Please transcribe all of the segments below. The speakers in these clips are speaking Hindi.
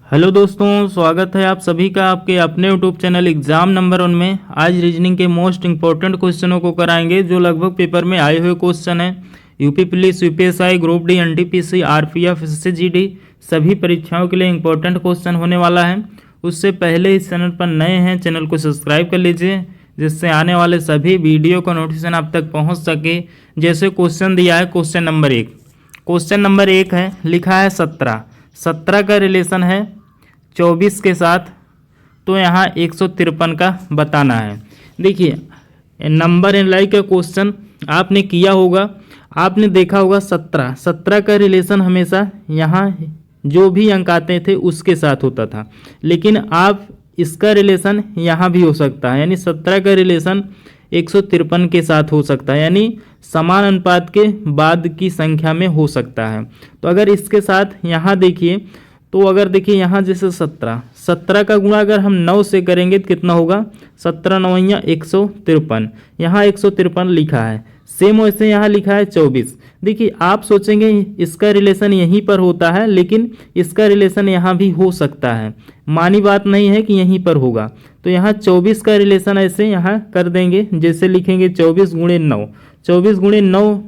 हेलो दोस्तों, स्वागत है आप सभी का आपके अपने यूट्यूब चैनल एग्जाम नंबर 1 में। आज रीजनिंग के मोस्ट इंपॉर्टेंट क्वेश्चनों को कराएंगे जो लगभग पेपर में आए हुए क्वेश्चन हैं। UP police, UPSI, group D, NTPC, RPF, SSG, सभी परीक्षाओं के लिए इंपॉर्टेंट क्वेश्चन होने वाला है। उससे पहले इस चैनल पर नए हैं, चैनल को सब्सक्राइब कर लीजिए जिससे आने वाले सभी वीडियो का नोटिफिकेशन आप तक पहुँच सके। जैसे क्वेश्चन दिया है क्वेश्चन नंबर 1 है, लिखा है 17 का रिलेशन है 24 के साथ, तो यहाँ 153 का बताना है। देखिए नंबर एंड लाइक का क्वेश्चन आपने किया होगा, आपने देखा होगा 17 का रिलेशन हमेशा यहाँ जो भी अंक आते थे उसके साथ होता था, लेकिन आप इसका रिलेशन यहाँ भी हो सकता है, यानी 17 का रिलेशन 153 के साथ हो सकता है, यानी समान अनुपात के बाद की संख्या में हो सकता है। तो अगर इसके साथ यहाँ देखिए, तो अगर देखिए यहाँ जैसे 17 का गुणा अगर हम 9 से करेंगे तो कितना होगा, 17 9 153, यहाँ 153 लिखा है। सेम वैसे यहाँ लिखा है 24। देखिए आप सोचेंगे इसका रिलेशन यहीं पर होता है, लेकिन इसका रिलेशन यहाँ भी हो सकता है, मानी बात नहीं है कि यहीं पर होगा। तो यहाँ 24 का रिलेशन ऐसे यहाँ कर देंगे, जैसे लिखेंगे 24 गुणे 9, 24 गुणे 9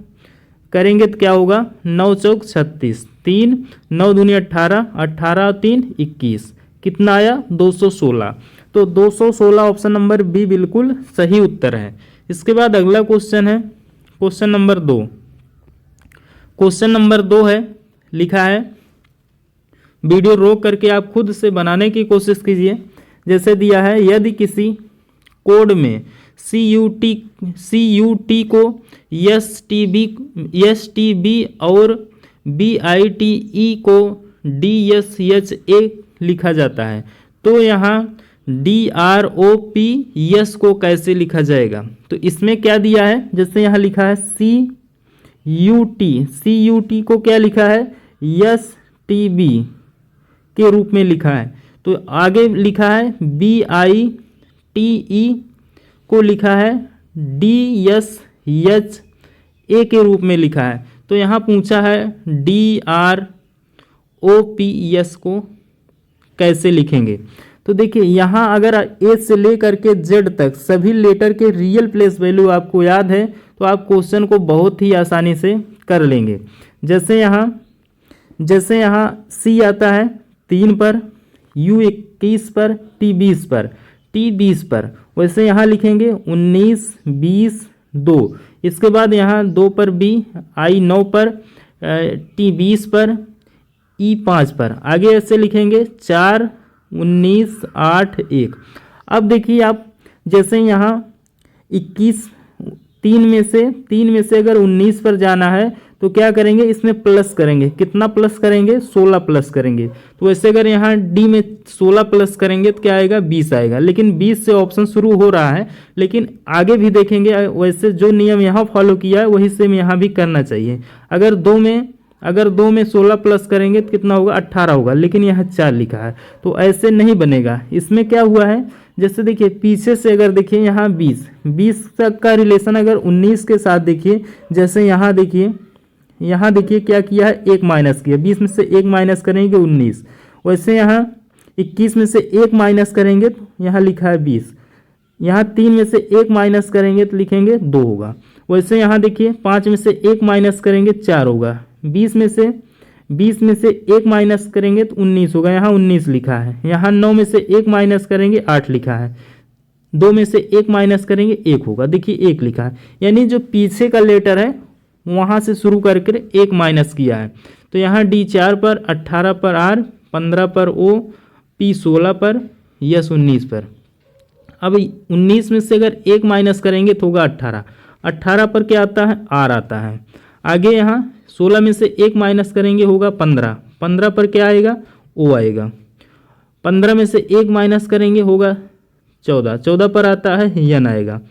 करेंगे तो क्या होगा, 9 चौक 36, 3 9 दूनी 18, 18 3 21, कितना आया 216। तो 216 ऑप्शन नंबर बी बिल्कुल सही उत्तर है। इसके बाद अगला क्वेश्चन है क्वेश्चन नंबर 2 है, लिखा है, वीडियो रोक करके आप खुद से बनाने की कोशिश कीजिए। जैसे दिया है, यदि किसी कोड में CUT को STB और BITE को DSHA लिखा जाता है, तो यहाँ DROPS को कैसे लिखा जाएगा। तो इसमें क्या दिया है, जैसे यहाँ लिखा है CUT को क्या लिखा है, STB के रूप में लिखा है। तो आगे लिखा है BITE को लिखा है DSHA के रूप में लिखा है। तो यहाँ पूछा है DROPS को कैसे लिखेंगे। तो देखिए यहाँ अगर ए से लेकर के जेड तक सभी लेटर के रियल प्लेस वैल्यू आपको याद है तो आप क्वेश्चन को बहुत ही आसानी से कर लेंगे। जैसे यहाँ सी आता है 3 पर, U21 पर, T20 पर, वैसे यहाँ लिखेंगे 19 20 2। इसके बाद यहाँ 2 पर B, I9 पर, T20 पर, E5 पर, आगे ऐसे लिखेंगे 4 19 8 1। अब देखिए आप जैसे यहाँ 21 3 में से अगर 19 पर जाना है तो क्या करेंगे, इसमें प्लस करेंगे, कितना प्लस करेंगे, 16 प्लस करेंगे। तो वैसे अगर यहाँ डी में 16 प्लस करेंगे तो क्या आएगा, 20 आएगा। लेकिन 20 से ऑप्शन शुरू हो रहा है, लेकिन आगे भी देखेंगे वैसे जो नियम यहाँ फॉलो किया है वही सेम यहाँ भी करना चाहिए। अगर दो में 16 प्लस करेंगे तो कितना होगा, 18 होगा, लेकिन यहाँ 4 लिखा है, तो ऐसे नहीं बनेगा। इसमें क्या हुआ है, जैसे देखिए पीछे से अगर देखिए यहाँ 20 तक का रिलेशन अगर 19 के साथ देखिए, जैसे यहाँ देखिए क्या किया है, 1 माइनस किया, 20 में से 1 माइनस करेंगे 19। वैसे यहाँ 21 में से 1 माइनस करेंगे तो यहाँ लिखा है 20, यहाँ 3 में से 1 माइनस करेंगे तो लिखेंगे 2 होगा। वैसे यहाँ देखिए 5 में से 1 माइनस करेंगे 4 होगा, 20 में से 1 माइनस करेंगे तो 19 होगा, यहाँ 19 लिखा है। यहाँ 9 में से 1 माइनस करेंगे 8 लिखा है, 2 में से 1 माइनस करेंगे 1 होगा, देखिए 1 लिखा है। यानी जो पीछे का लेटर है वहाँ से शुरू करके 1 माइनस किया है। तो यहाँ D4 पर, 18 पर R, 15 पर O, P 16 पर, S 19 पर। अब 19 में से अगर 1 माइनस करेंगे तो होगा 18 पर क्या आता है, R आता है। आगे यहाँ 16 में से 1 माइनस करेंगे होगा 15 पर क्या आएगा, O आएगा। 15 में से 1 माइनस करेंगे होगा 14 पर आता है N आएगा।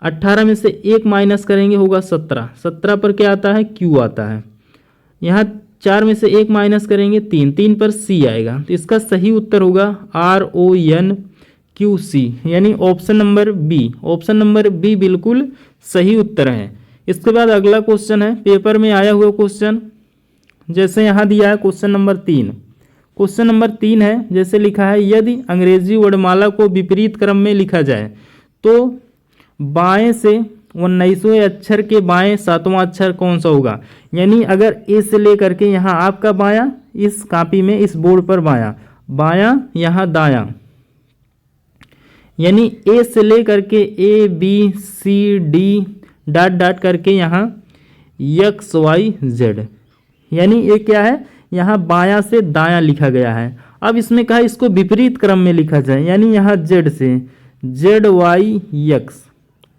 18 में से 1 माइनस करेंगे होगा 17 पर क्या आता है, Q आता है। यहाँ 4 में से 1 माइनस करेंगे 3 पर C आएगा। तो इसका सही उत्तर होगा RONQC, यानी ऑप्शन नंबर बी बिल्कुल सही उत्तर है। इसके बाद अगला क्वेश्चन है, पेपर में आया हुआ क्वेश्चन, जैसे यहाँ दिया है क्वेश्चन नंबर 3। क्वेश्चन नंबर 3 है, जैसे लिखा है यदि अंग्रेजी वर्णमाला को विपरीत क्रम में लिखा जाए तो बाएं से 19वें अक्षर के बाएं 7वां अक्षर कौन सा होगा। यानी अगर ए से लेकर के यहाँ आपका बायां, इस कॉपी में इस बोर्ड पर बायां, बायां यहाँ दायां, यानी ए से लेकर के A B C D dot dot करके यहाँ एक्स वाई जेड, यानी ये क्या है, यहाँ बायां से दायां लिखा गया है। अब इसमें कहा इसको विपरीत क्रम में लिखा जाए, यानी यहाँ जेड से Z Y X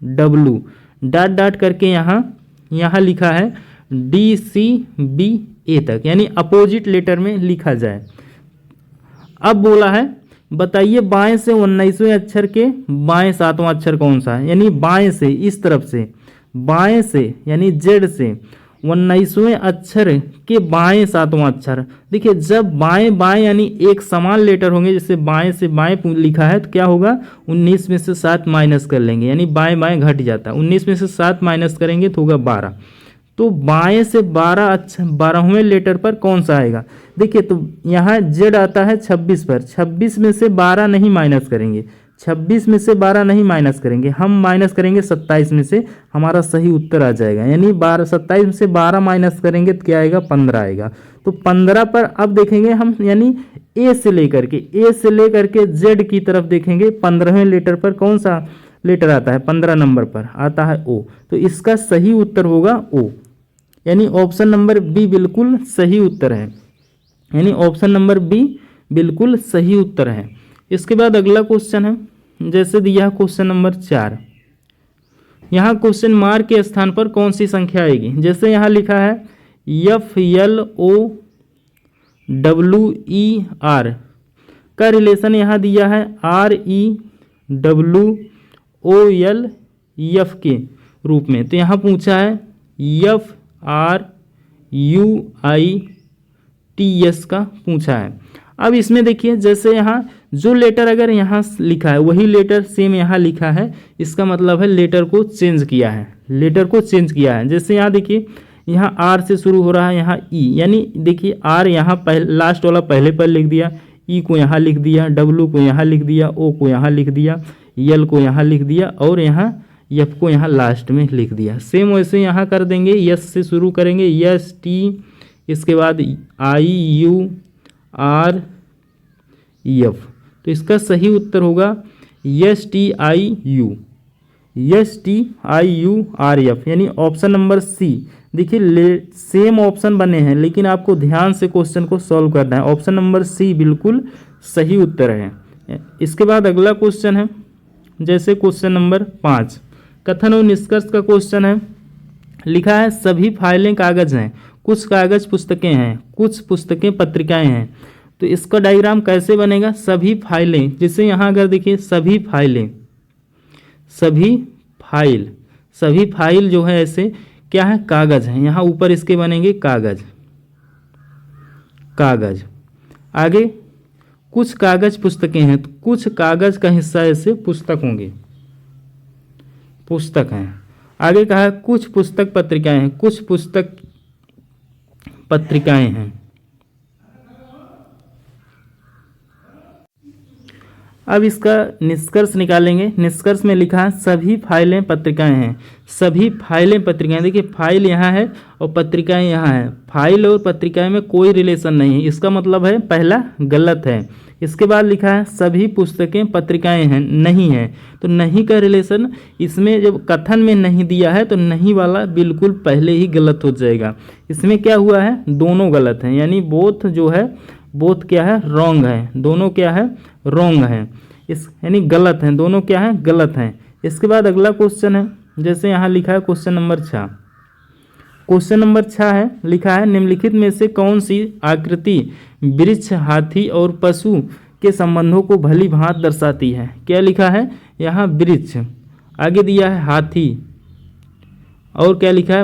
W dot dot करके यहाँ लिखा है डी सी बी ए तक, यानी अपोजिट लेटर में लिखा जाए। अब बोला है बताइए बाएं से 19वें अक्षर के बाएं 7वां अक्षर कौन सा है। यानी बाएं से, इस तरफ से, बाएं से यानी जेड से 19वें अक्षर के बाएं 7वां अक्षर। देखिए जब बाएं बाएं यानी एक समान लेटर होंगे, जैसे बाएं से बाएं लिखा है तो क्या होगा, 19 में से 7 माइनस कर लेंगे, यानी बाएं बाएं घट जाता है। 19 में से 7 माइनस करेंगे तो होगा 12। तो बाएं से 12वें लेटर पर कौन सा आएगा। देखिए तो यहाँ जेड आता है 26 पर, 26 में से 12 नहीं माइनस करेंगे, 26 में से 12 नहीं माइनस करेंगे, हम माइनस करेंगे 27 में से, हमारा सही उत्तर आ जाएगा। यानी 27 में से 12 माइनस करेंगे तो क्या आएगा, 15 आएगा। तो 15 पर अब देखेंगे हम, यानी ए से लेकर के जेड की तरफ देखेंगे, 15वें लेटर पर कौन सा लेटर आता है, 15 नंबर पर आता है ओ। तो इसका सही उत्तर होगा ओ, यानी ऑप्शन नंबर बी बिल्कुल सही उत्तर है, यानी ऑप्शन नंबर बी बिल्कुल सही उत्तर है। इसके बाद अगला क्वेश्चन है, जैसे दिया क्वेश्चन नंबर 4, यहाँ क्वेश्चन मार्क के स्थान पर कौन सी संख्या आएगी। जैसे यहाँ लिखा है FLOWER का रिलेशन यहाँ दिया है REWOLF के रूप में, तो यहाँ पूछा है FRUITS का पूछा है। अब इसमें देखिए जैसे यहाँ जो लेटर अगर यहाँ लिखा है वही लेटर सेम यहाँ लिखा है, इसका मतलब है लेटर को चेंज किया है, जैसे यहाँ देखिए यहाँ आर से शुरू हो रहा है, यहाँ ई, यानी देखिए आर यहाँ लास्ट वाला पहले पर लिख दिया, ई को यहाँ लिख दिया, डब्लू को यहाँ लिख दिया, ओ को यहाँ लिख दिया, यल को यहाँ लिख दिया और यहाँ एफ को यहाँ लास्ट में लिख दिया। सेम वैसे यहाँ कर देंगे, यस से शुरू करेंगे, यस टी, इसके बाद IUREF, तो इसका सही उत्तर होगा STIUREF, यानी ऑप्शन नंबर सी। देखिए सेम ऑप्शन बने हैं लेकिन आपको ध्यान से क्वेश्चन को सॉल्व करना है, ऑप्शन नंबर सी बिल्कुल सही उत्तर है। इसके बाद अगला क्वेश्चन है, जैसे क्वेश्चन नंबर 5 कथन और निष्कर्ष का क्वेश्चन है। लिखा है सभी फाइलें कागज हैं, कुछ कागज पुस्तकें हैं, कुछ पुस्तकें पत्रिकाएं हैं। तो इसका डायग्राम कैसे बनेगा, सभी फाइलें, जैसे यहाँ अगर देखिए सभी फाइल जो है ऐसे क्या है, कागज है, यहाँ ऊपर इसके बनेंगे कागज। आगे कुछ कागज पुस्तकें हैं, तो कुछ कागज का हिस्सा ऐसे पुस्तक होंगे, पुस्तक हैं। आगे कहा है कुछ पुस्तक पत्रिकाएं हैं, कुछ पुस्तक पत्रिकाएं हैं। अब इसका निष्कर्ष निकालेंगे। निष्कर्ष में लिखा है सभी फाइलें पत्रिकाएं हैं, सभी फाइलें पत्रिकाएं। देखिए फाइल यहाँ है और पत्रिकाएं यहाँ है, फाइल और पत्रिकाएं में कोई रिलेशन नहीं है, इसका मतलब है पहला गलत है। इसके बाद लिखा है सभी पुस्तकें पत्रिकाएं हैं, नहीं है, तो नहीं का रिलेशन इसमें जब कथन में नहीं दिया है तो नहीं वाला बिल्कुल पहले ही गलत हो जाएगा। इसमें क्या हुआ है, दोनों गलत हैं, यानी बोथ जो है, बोथ क्या है, रॉन्ग है, दोनों क्या है, रॉन्ग है, इस यानी गलत हैं, दोनों क्या है, गलत हैं। इसके बाद अगला क्वेश्चन है, जैसे यहाँ लिखा है क्वेश्चन नंबर 6। क्वेश्चन नंबर 6 है, लिखा है निम्नलिखित में से कौन सी आकृति वृक्ष, हाथी और पशु के संबंधों को भली भांति दर्शाती है। क्या लिखा है यहाँ, वृक्ष, आगे दिया है हाथी और क्या लिखा है,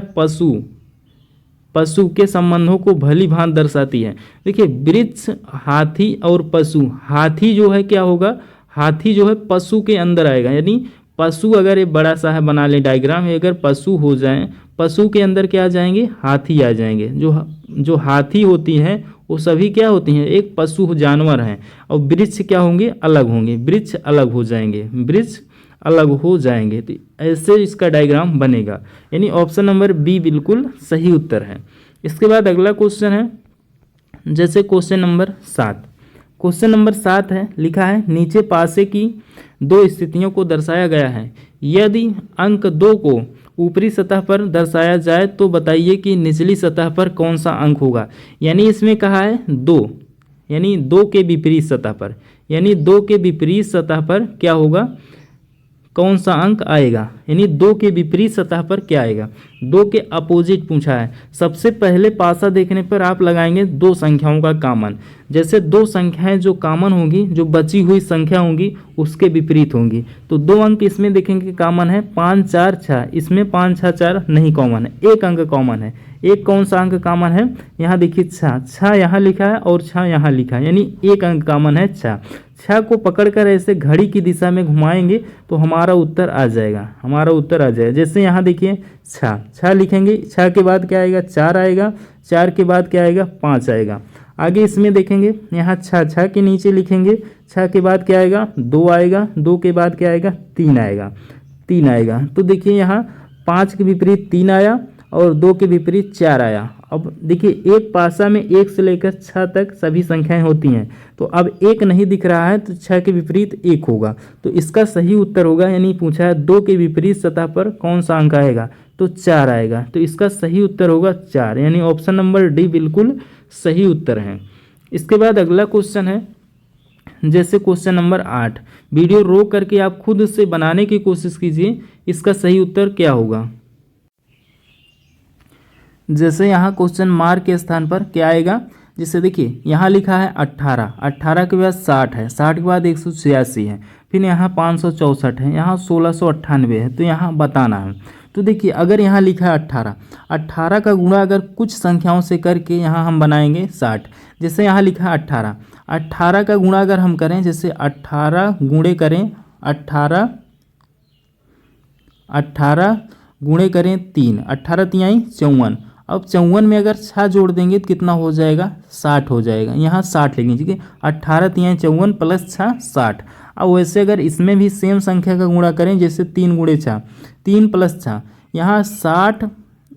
पशु के संबंधों को भली भांति दर्शाती है। देखिए वृक्ष, हाथी और पशु, हाथी जो है क्या होगा, हाथी जो है पशु के अंदर आएगा, यानी पशु अगर ये बड़ा सा है बना ले डायग्राम है, अगर पशु हो जाए, पशु के अंदर क्या आ जाएंगे, हाथी आ जाएंगे। जो हाथी होती हैं वो सभी क्या होती हैं, एक पशु जानवर हैं। और वृक्ष क्या होंगे, अलग होंगे, वृक्ष अलग हो जाएंगे, वृक्ष अलग हो जाएंगे। तो ऐसे इसका डायग्राम बनेगा, यानी ऑप्शन नंबर बी बिल्कुल सही उत्तर है। इसके बाद अगला क्वेश्चन है, जैसे क्वेश्चन नंबर 7। क्वेश्चन नंबर 7 है, लिखा है नीचे पासे की दो स्थितियों को दर्शाया गया है। यदि अंक 2 को ऊपरी सतह पर दर्शाया जाए तो बताइए कि निचली सतह पर कौन सा अंक होगा। यानी इसमें कहा है 2, यानी 2 के विपरीत सतह पर, यानी 2 के विपरीत सतह पर क्या होगा, कौन सा अंक आएगा। यानी 2 के विपरीत सतह पर क्या आएगा, 2 के अपोजिट पूछा है। सबसे पहले पासा देखने पर आप लगाएंगे 2 संख्याओं का कॉमन। जैसे 2 संख्याएं जो कॉमन होंगी, जो बची हुई संख्या होंगी उसके विपरीत होंगी। तो 2 अंक इसमें देखेंगे कॉमन है, 5 4 6, इसमें 5 6 4 नहीं कॉमन है, एक अंक कॉमन है। एक कौन सा अंक कॉमन है, यहाँ देखिए 6, 6 यहाँ लिखा है और 6 यहाँ लिखा है, यानी एक अंक कॉमन है 6। 6 को पकड़कर ऐसे घड़ी की दिशा में घुमाएंगे तो हमारा उत्तर आ जाएगा, हमारा उत्तर आ जाएगा। जैसे यहाँ देखिए 6, 6 लिखेंगे, 6 के बाद क्या आएगा, 4 आएगा, 4 के बाद क्या आएगा, 5 आएगा। आगे इसमें देखेंगे यहाँ 6, 6 के नीचे लिखेंगे, 6 के बाद क्या आएगा, 2 आएगा, 2 के बाद क्या आएगा, 3 आएगा, 3 आएगा। तो देखिए यहाँ 5 के विपरीत 3 आया और 2 के विपरीत 4 आया। अब देखिए एक पासा में 1 से लेकर 6 तक सभी संख्याएं होती हैं, तो अब 1 नहीं दिख रहा है तो 6 के विपरीत 1 होगा। तो इसका सही उत्तर होगा, यानी पूछा है 2 के विपरीत सतह पर कौन सा अंक आएगा, तो 4 आएगा। तो इसका सही उत्तर होगा 4, यानी ऑप्शन नंबर डी बिल्कुल सही उत्तर है। इसके बाद अगला क्वेश्चन है, जैसे क्वेश्चन नंबर 8। वीडियो रोक करके आप खुद से बनाने की कोशिश कीजिए, इसका सही उत्तर क्या होगा। जैसे यहाँ क्वेश्चन मार्क के स्थान पर क्या आएगा, जैसे देखिए यहाँ लिखा है 18, 18 के बाद 60 है, 60 के बाद 186 है, फिर यहाँ 564 है, यहाँ 1698 है, तो यहाँ बताना है। तो देखिए अगर यहाँ लिखा है 18, 18 का गुणा अगर कुछ संख्याओं से करके यहाँ हम बनाएंगे 60। जैसे यहाँ लिखा है 18, 18 का गुणा अगर हम करें, जैसे 18 गुणे करें 18, 18 गुणे करें 3, 18 तिहाई 54। अब 54 में अगर 6 जोड़ देंगे तो कितना हो जाएगा, 60 हो जाएगा। यहाँ 60 लेंगे, ठीक है, 18 तिहाई 54 प्लस 6 60। अब वैसे अगर इसमें भी सेम संख्या का गुणा करें, जैसे 3 गुणे 6, 3 प्लस 6, यहाँ 60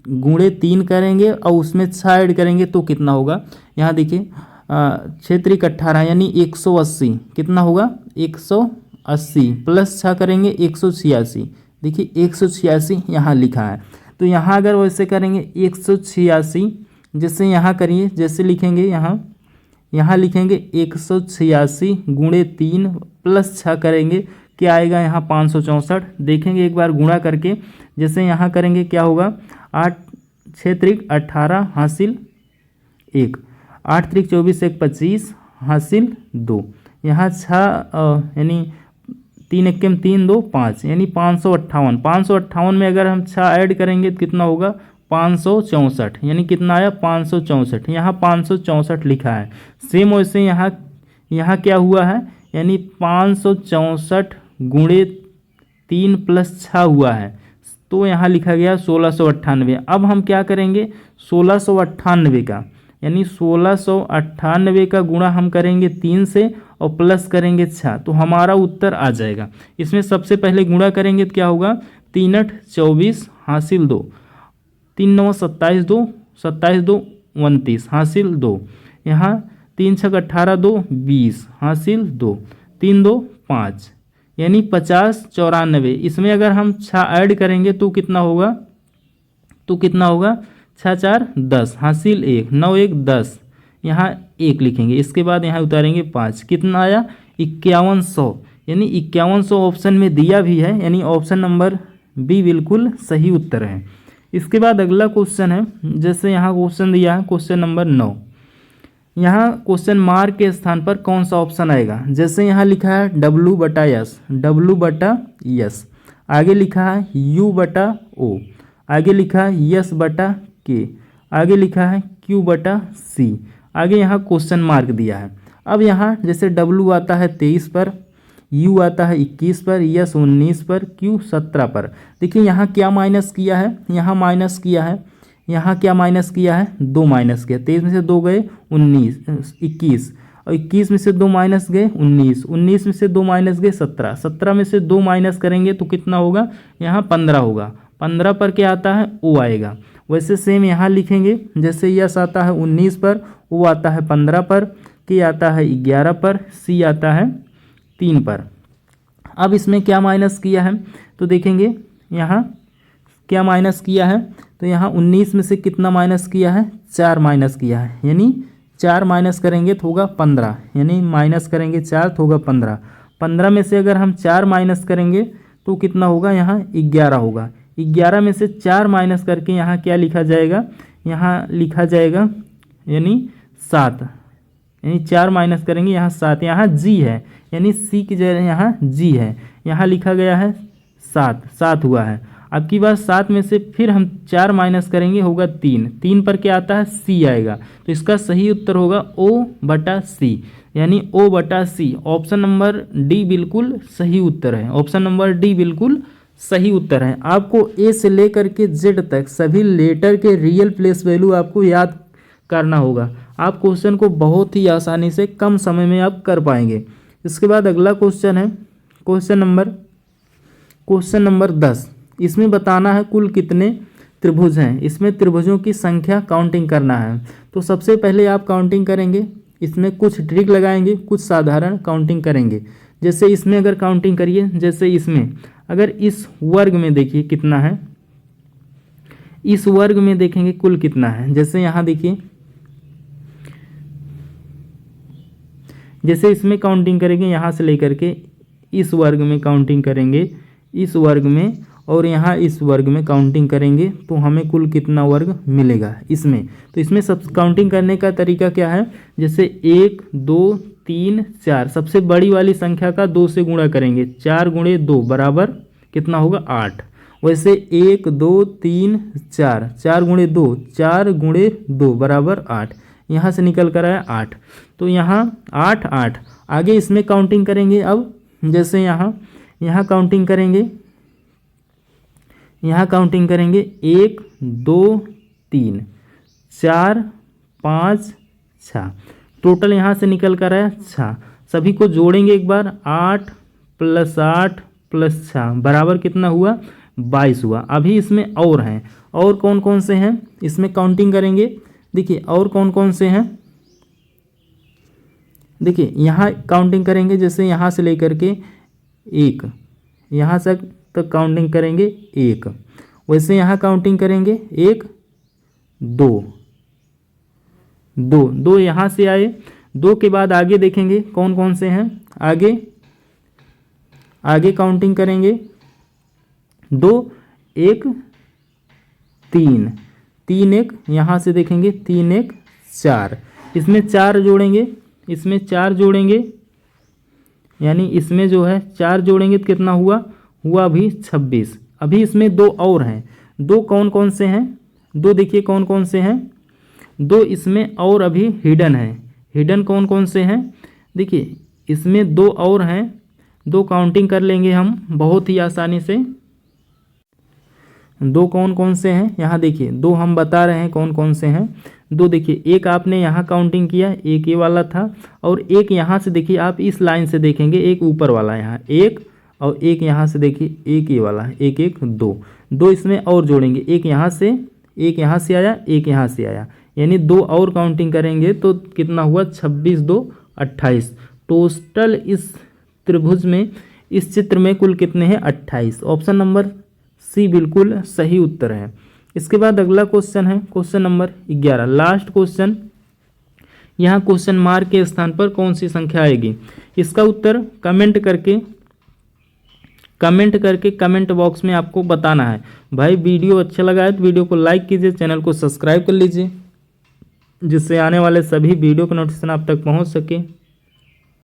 गुणे 3 करेंगे और उसमें 6 ऐड करेंगे तो कितना होगा। यहाँ देखिए 6 त्रिक 18 यानी 180, कितना होगा 180 प्लस 6 करेंगे 186। देखिए 186 यहाँ लिखा है, तो यहाँ अगर वैसे करेंगे 186, जैसे यहाँ करिए, जैसे लिखेंगे यहाँ लिखेंगे 186 गुणे 3 प्लस 6 करेंगे, क्या आएगा यहाँ 564। देखेंगे एक बार गुणा करके, जैसे यहाँ करेंगे क्या होगा, 8 6 त्रिक 18 हासिल 1, 8 त्रिक 24 1 25 हासिल 2, यहाँ 6 यानी 3 1 3 2 5, यानी 558। 558 में अगर हम 6 ऐड करेंगे तो कितना होगा 564, यानी कितना आया 564। यहाँ 564 लिखा है। सेम वैसे यहाँ क्या हुआ है, यानी 564 गुणे 3 प्लस 6 हुआ है, तो यहाँ लिखा गया 1698। अब हम क्या करेंगे 1698 का, यानी 1698 का गुणा हम करेंगे 3 से और प्लस करेंगे 6, तो हमारा उत्तर आ जाएगा। इसमें सबसे पहले गुणा करेंगे तो क्या होगा, 3 8 24 हासिल 2, 3 9 27 2 27 2 29 हासिल 2, यहाँ 3 6 18 2 20 हासिल 2, 3 2 5, यानी 50 94। इसमें अगर हम 6 ऐड करेंगे तो कितना होगा, 6 4 10 हासिल 1, 9 1 10, यहाँ 1 लिखेंगे, इसके बाद यहाँ उतारेंगे 5, कितना आया 5100, यानी 5100 ऑप्शन में दिया भी है, यानी ऑप्शन नंबर बी बिल्कुल सही उत्तर है। इसके बाद अगला क्वेश्चन है, जैसे यहाँ क्वेश्चन दिया है क्वेश्चन नंबर 9। यहाँ क्वेश्चन मार्क के स्थान पर कौन सा ऑप्शन आएगा, जैसे यहाँ लिखा है W/S, W/S, आगे लिखा है U/O, आगे लिखा है S/K, आगे लिखा है Q/C, आगे यहाँ क्वेश्चन मार्क दिया है। अब यहाँ जैसे W आता है 23 पर, U आता है 21 पर, S 19 पर, Q 17 पर। देखिए यहाँ क्या माइनस किया है, यहाँ माइनस किया है, यहाँ क्या माइनस किया है, 2 माइनस किया। 23 में से 2 गए 21, और 21 में से 2 माइनस गए 19 में से 2 माइनस गए 17 में से 2 माइनस करेंगे तो कितना होगा, यहाँ 15 होगा। 15 पर क्या आता है, O आएगा। वैसे सेम यहाँ लिखेंगे, जैसे यस आता है 19 पर, O आता है 15 पर, K आता है 11 पर, C आता है 3 पर। अब इसमें क्या माइनस किया है तो देखेंगे यहाँ क्या माइनस किया है, तो यहाँ 19 में से कितना माइनस किया है, 4 माइनस किया है, यानी 4 माइनस करेंगे तो होगा 15, यानी माइनस करेंगे 4 तो होगा 15। 15 में से अगर हम 4 माइनस करेंगे तो कितना होगा, यहाँ 11 होगा। 11 में से 4 माइनस करके यहाँ क्या लिखा जाएगा, यहाँ लिखा जाएगा यानी 7, यानी 4 माइनस करेंगे यहाँ 7, यहाँ G है, यानी C की जगह यहाँ G है, यहाँ लिखा गया है 7 हुआ है। अब की बार 7 में से फिर हम 4 माइनस करेंगे, होगा 3 पर क्या आता है, C आएगा। तो इसका सही उत्तर होगा O/C, यानी O/C। ऑप्शन नंबर डी बिल्कुल सही उत्तर है, ऑप्शन नंबर डी बिल्कुल सही उत्तर है। आपको ए से लेकर के जेड तक सभी लेटर के रियल प्लेस वैल्यू आपको याद करना होगा। आप क्वेश्चन को बहुत ही आसानी से कम समय में आप कर पाएंगे। इसके बाद अगला क्वेश्चन है क्वेश्चन नंबर 10। इसमें बताना है कुल कितने त्रिभुज हैं। इसमें त्रिभुजों की संख्या काउंटिंग करना है। तो सबसे पहले आप काउंटिंग करेंगे, इसमें कुछ ट्रिक लगाएंगे, कुछ साधारण काउंटिंग करेंगे। जैसे इसमें अगर काउंटिंग करिए, जैसे इसमें अगर इस वर्ग में देखिए कितना है, इस वर्ग में देखेंगे कुल कितना है। जैसे यहाँ देखिए, जैसे इसमें काउंटिंग करेंगे यहाँ से लेकर के इस वर्ग में काउंटिंग करेंगे, इस वर्ग में, और यहाँ इस वर्ग में काउंटिंग करेंगे तो हमें कुल कितना वर्ग मिलेगा इसमें। तो इसमें सब काउंटिंग करने का तरीका क्या है, जैसे 1 2 3 4, सबसे बड़ी वाली संख्या का 2 से गुणा करेंगे, 4 × 2 बराबर कितना होगा 8। वैसे 1 2 3 4, 4 × 2, 4 × 2 बराबर 8, यहाँ से निकल कर आया 8। तो यहाँ 8 8। आगे इसमें काउंटिंग करेंगे। अब जैसे यहाँ काउंटिंग करेंगे, यहाँ काउंटिंग करेंगे 1 2 3 4 5 6, टोटल यहाँ से निकल कर आया 6। सभी को जोड़ेंगे एक बार, 8 + 8 + 6 बराबर कितना हुआ, 22 हुआ। अभी इसमें और हैं, और कौन कौन से हैं इसमें काउंटिंग करेंगे। देखिए और कौन कौन से हैं, देखिए यहाँ काउंटिंग करेंगे, जैसे यहाँ से लेकर के 1, यहाँ से तक काउंटिंग करेंगे 1। वैसे यहाँ काउंटिंग करेंगे 1 2 2 2, यहाँ से आए 2 के बाद आगे देखेंगे कौन कौन से हैं। आगे काउंटिंग करेंगे 2 1 3 3 1, यहाँ से देखेंगे 3 1 4, इसमें 4 जोड़ेंगे, इसमें 4 जोड़ेंगे, यानी इसमें जो है 4 जोड़ेंगे तो कितना हुआ अभी 26। अभी इसमें 2 और हैं, 2 कौन कौन से हैं, 2 देखिए कौन कौन से हैं, 2 इसमें और अभी हिडन है। हिडन कौन कौन से हैं, देखिए इसमें 2 और हैं, 2 काउंटिंग कर लेंगे हम बहुत ही आसानी से। 2 कौन कौन से हैं, यहाँ देखिए 2 हम बता रहे हैं कौन कौन से हैं। 2 देखिए, एक आपने यहाँ काउंटिंग किया, एक ये वाला था, और एक यहाँ से देखिए आप इस लाइन से देखेंगे, एक ऊपर वाला यहाँ 1, और एक यहाँ से देखिए एक ये वाला 1 1 2 इसमें और जोड़ेंगे, एक यहाँ से आया, एक यहाँ से आया, यानी 2 और काउंटिंग करेंगे तो कितना हुआ 26 2 28। टोटल इस त्रिभुज में, इस चित्र में कुल कितने हैं 28। ऑप्शन नंबर सी बिल्कुल सही उत्तर है। इसके बाद अगला क्वेश्चन है क्वेश्चन नंबर 11, लास्ट क्वेश्चन। यहाँ क्वेश्चन मार्क के स्थान पर कौन सी संख्या आएगी, इसका उत्तर कमेंट करके कमेंट बॉक्स में आपको बताना है। भाई वीडियो अच्छा लगा है तो वीडियो को लाइक कीजिए, चैनल को सब्सक्राइब कर लीजिए, जिससे आने वाले सभी वीडियो का नोटिफिकेशन आप तक पहुँच सके।